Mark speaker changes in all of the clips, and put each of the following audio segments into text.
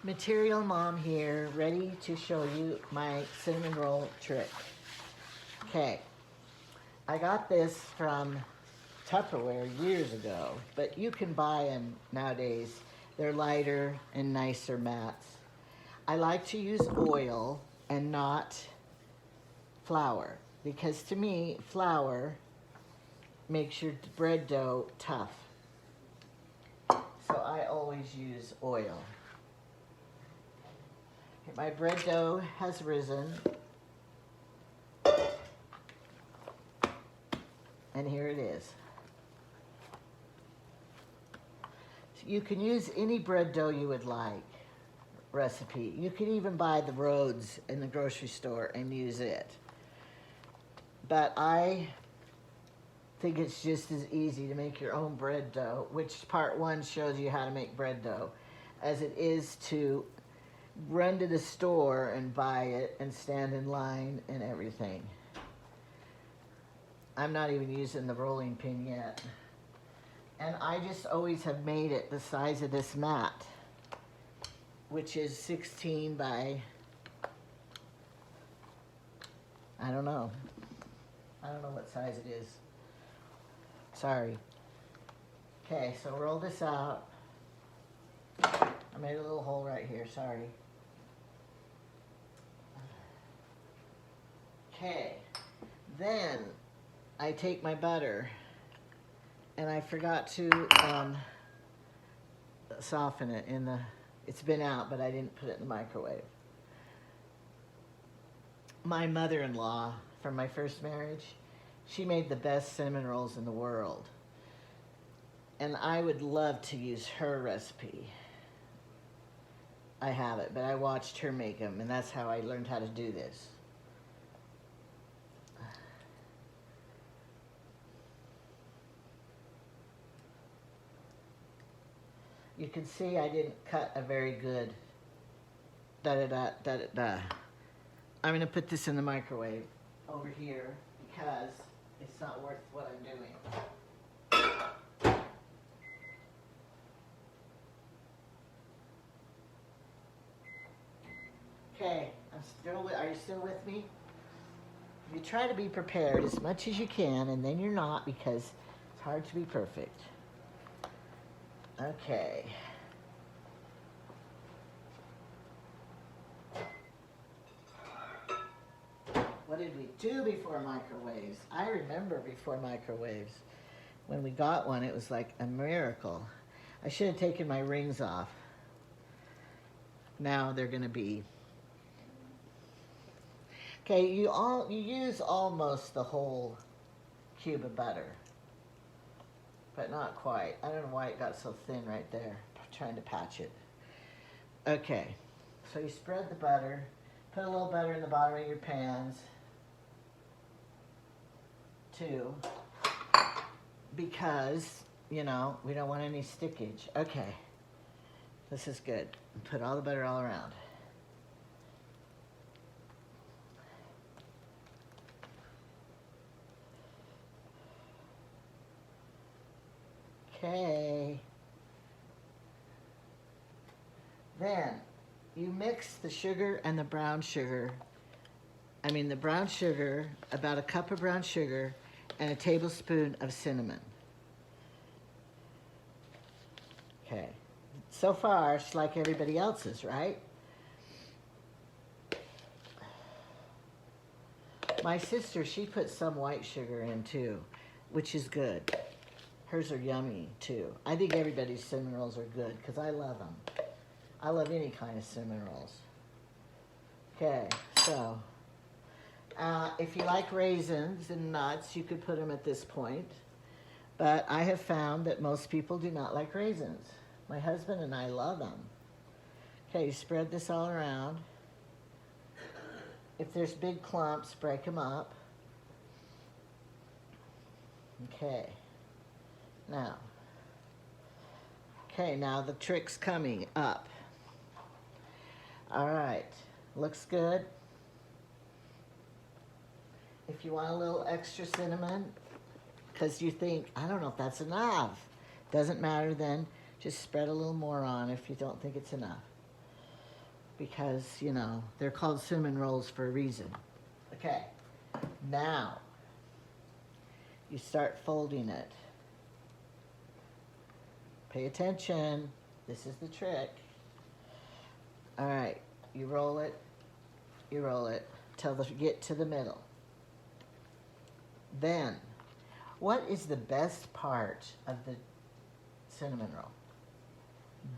Speaker 1: Material Mom here, ready to show you my cinnamon roll trick. Okay, I got this from Tupperware years ago, but you can buy them nowadays. They're lighter and nicer mats. I like to use oil and not flour because to me, flour makes your bread dough tough. So I always use oil. Okay, my bread dough has risen. And here it is. So you can use any bread dough you would like recipe. You can even buy the Rhodes in the grocery store and use it. But I think it's just as easy to make your own bread dough, which part one shows you how to make bread dough, as it is to run to the store and buy it and stand in line and everything. I'm not even using the rolling pin yet. And I just always have made it the size of this mat, which is 16 by, I don't know what size it is. Sorry. Okay, so roll this out. I made a little hole right here, sorry. Okay, then I take my butter, and I forgot to soften it in the, it's been out, but I didn't put it in the microwave. My mother-in-law from my first marriage, she made the best cinnamon rolls in the world. And I would love to use her recipe. I have it, but I watched her make them, and that's how I learned how to do this. You can see I didn't cut a very good da-da-da-da-da-da. I'm going to put this in the microwave over here because it's not worth what I'm doing. Okay, are you still with me? You try to be prepared as much as you can, and then you're not because it's hard to be perfect. Okay. What did we do before microwaves? I remember before microwaves. When we got one, it was like a miracle. I should have taken my rings off. Now they're going to be... Okay, you use almost the whole cube of butter. But not quite. I don't know why it got so thin right there. I'm trying to patch it. Okay, so you spread the butter. Put a little butter in the bottom of your pans, too, because, you know, we don't want any stickage. Okay, this is good. Put all the butter all around. Okay. Then you mix the sugar and the brown sugar. The brown sugar, about a cup of brown sugar and a tablespoon of cinnamon. Okay. So far, it's like everybody else's, right? My sister, she put some white sugar in too, which is good. Hers are yummy too. I think everybody's cinnamon rolls are good because I love them. I love any kind of cinnamon rolls. Okay, so if you like raisins and nuts, you could put them at this point. But I have found that most people do not like raisins. My husband and I love them. Okay, you spread this all around. If there's big clumps, break them up. Okay. Now the trick's coming up. All right, looks good. If you want a little extra cinnamon, because you think, I don't know if that's enough. Doesn't matter then, just spread a little more on if you don't think it's enough. because, you know, they're called cinnamon rolls for a reason. Okay, now you start folding it. Pay attention. This is the trick. All right, you roll it till you get to the middle. Then, what is the best part of the cinnamon roll?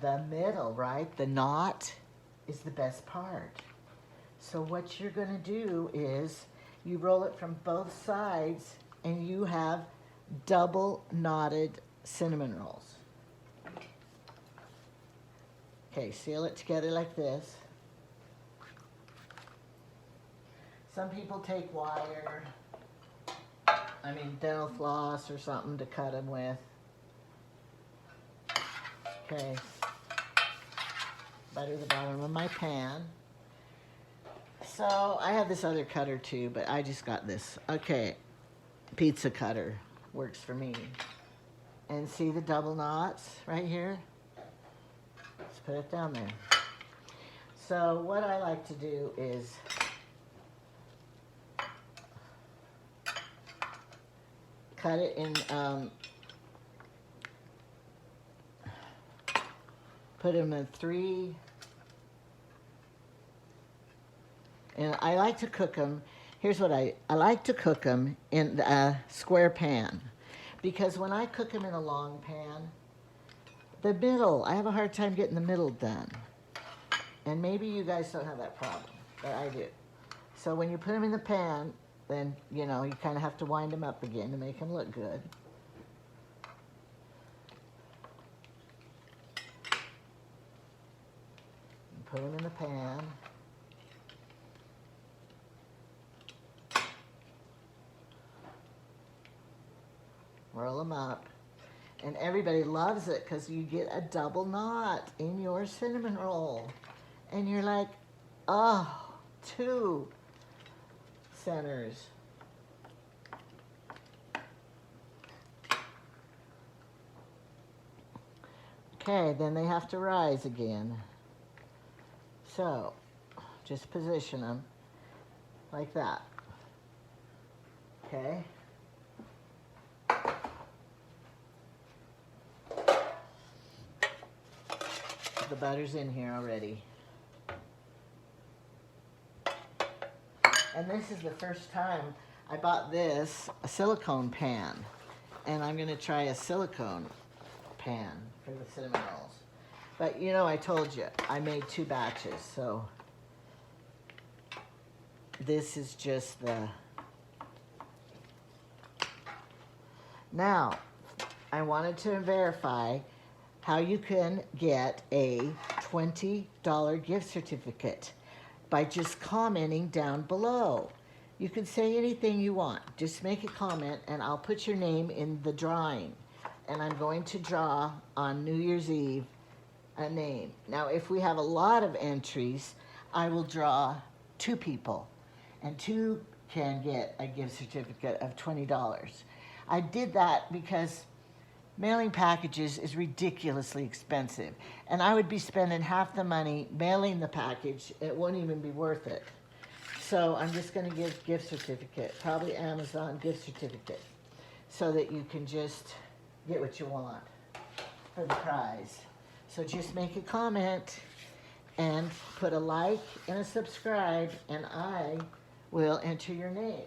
Speaker 1: The middle, right? The knot is the best part. So what you're gonna do is you roll it from both sides and you have double knotted cinnamon rolls. Okay, seal it together like this. Some people take wire, dental floss or something to cut them with. Okay, butter the bottom of my pan. So I have this other cutter too, but I just got this. Okay, pizza cutter works for me. And see the double knots right here? Let's put it down there. So what I like to do is cut it in, put them in 3, and I like to cook them. Here's what I like to cook them in a square pan, because when I cook them in a long pan, the middle, I have a hard time getting the middle done. And maybe you guys don't have that problem, but I do. So when you put them in the pan, then, you know, you kind of have to wind them up again to make them look good. And put them in the pan. Roll them up. And everybody loves it because you get a double knot in your cinnamon roll. And you're like, oh, 2 centers. Okay, then they have to rise again. So, just position them like that. Okay. The butter's in here already. And this is the first time I bought this, a silicone pan. And I'm gonna try a silicone pan for the cinnamon rolls. But you know, I told you, I made 2 batches, so this is just the... Now, I wanted to verify how you can get a $20 gift certificate by just commenting down below. You can say anything you want. Just make a comment and I'll put your name in the drawing. And I'm going to draw on New Year's Eve a name. Now, if we have a lot of entries, I will draw 2 people, and 2 can get a gift certificate of $20. I did that because mailing packages is ridiculously expensive, and I would be spending half the money mailing the package. It wouldn't even be worth it. So I'm just going to give gift certificate, probably Amazon gift certificate, so that you can just get what you want for the prize. So just make a comment and put a like and a subscribe, and I will enter your name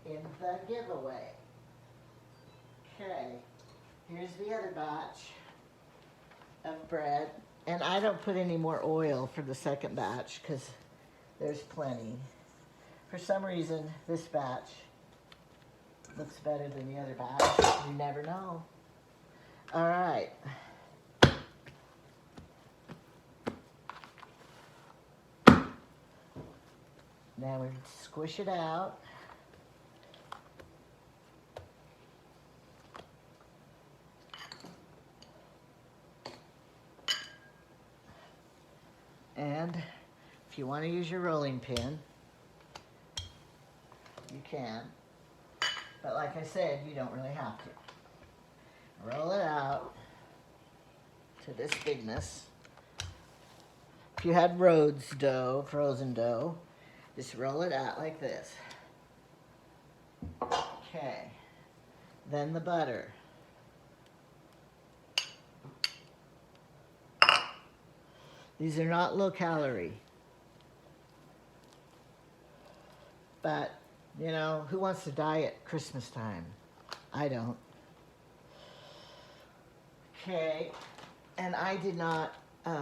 Speaker 1: in the giveaway. Okay, here's the other batch of bread. And I don't put any more oil for the second batch because there's plenty. For some reason, this batch looks better than the other batch. You never know. All right. Now we squish it out. And if you want to use your rolling pin, you can. But like I said, you don't really have to. Roll it out to this bigness. if you had Rhodes dough, frozen dough, just roll it out like this. Okay. Then the butter. These are not low calorie. But, you know, who wants to diet Christmas time? I don't. Okay. And I did not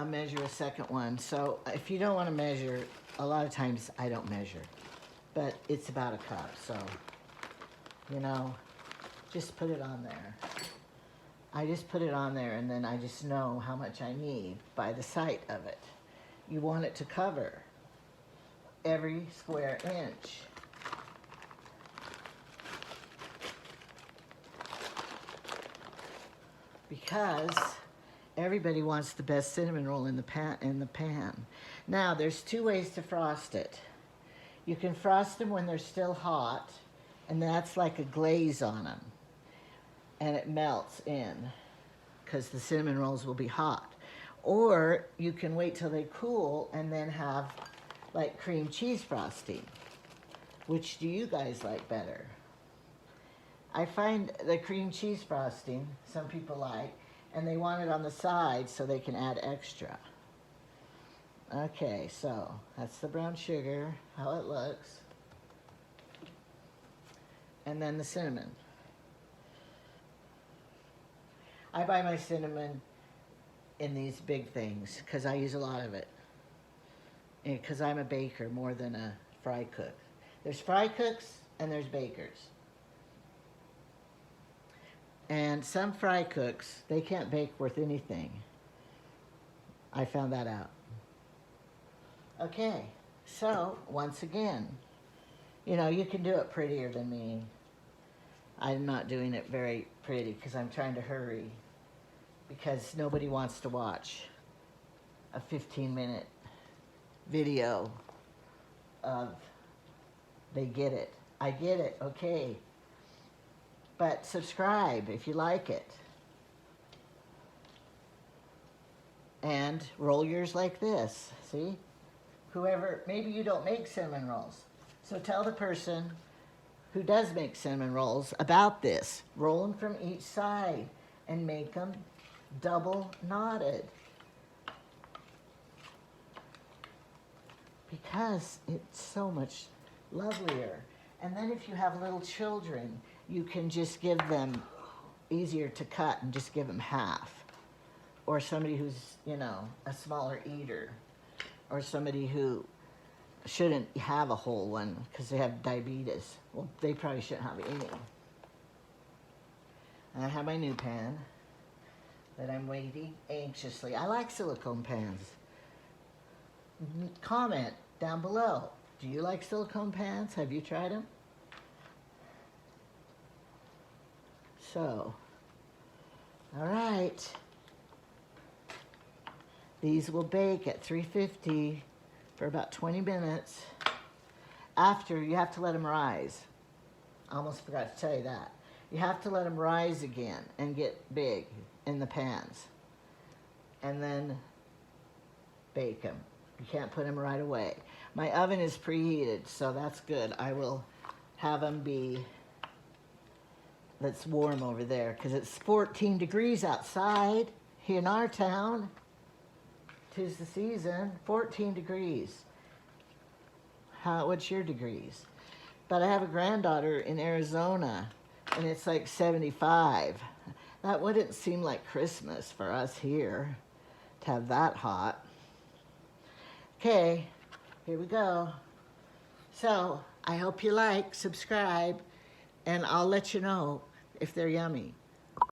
Speaker 1: measure a second one. So if you don't want to measure, a lot of times I don't measure. But it's about a cup. So, you know, just put it on there. I just put it on there and then I just know how much I need by the sight of it. You want it to cover every square inch. Because everybody wants the best cinnamon roll in the pan. Now, there's two ways to frost it. You can frost them when they're still hot, and that's like a glaze on them. And it melts in because the cinnamon rolls will be hot. Or you can wait till they cool and then have like cream cheese frosting. Which do you guys like better? I find the cream cheese frosting, some people like, and they want it on the side so they can add extra. Okay, so that's the brown sugar, how it looks. And then the cinnamon. I buy my cinnamon in these big things because I use a lot of it. Because I'm a baker more than a fry cook. There's fry cooks and there's bakers. And some fry cooks, they can't bake worth anything. I found that out. Okay, so once again, you know, you can do it prettier than me. I'm not doing it very pretty because I'm trying to hurry because nobody wants to watch a 15-minute video of they get it. I get it, okay. But subscribe if you like it. And roll yours like this, see? Whoever, maybe you don't make cinnamon rolls. So tell the person who does make cinnamon rolls about this. Roll them from each side and make them double knotted. Because it's so much lovelier. And then if you have little children, you can just give them easier to cut and just give them half. Or somebody who's, you know, a smaller eater. Or somebody who shouldn't have a whole one because they have diabetes. Well, they probably shouldn't have any. And I have my new pan that I'm waiting anxiously. I like silicone pans. Comment down below. Do you like silicone pans? Have you tried them? So, all right. These will bake at 350 for about 20 minutes. After, you have to let them rise. I almost forgot to tell you that. You have to let them rise again and get big in the pans. And then bake them. You can't put them right away. My oven is preheated, so that's good. I will have them be, that's warm over there, because it's 14 degrees outside here in our town. 'Tis the season, 14 degrees. What's your degrees? But I have a granddaughter in Arizona, and it's like 75. That wouldn't seem like Christmas for us here, to have that hot. Okay, here we go. So, I hope you like, subscribe, and I'll let you know if they're yummy.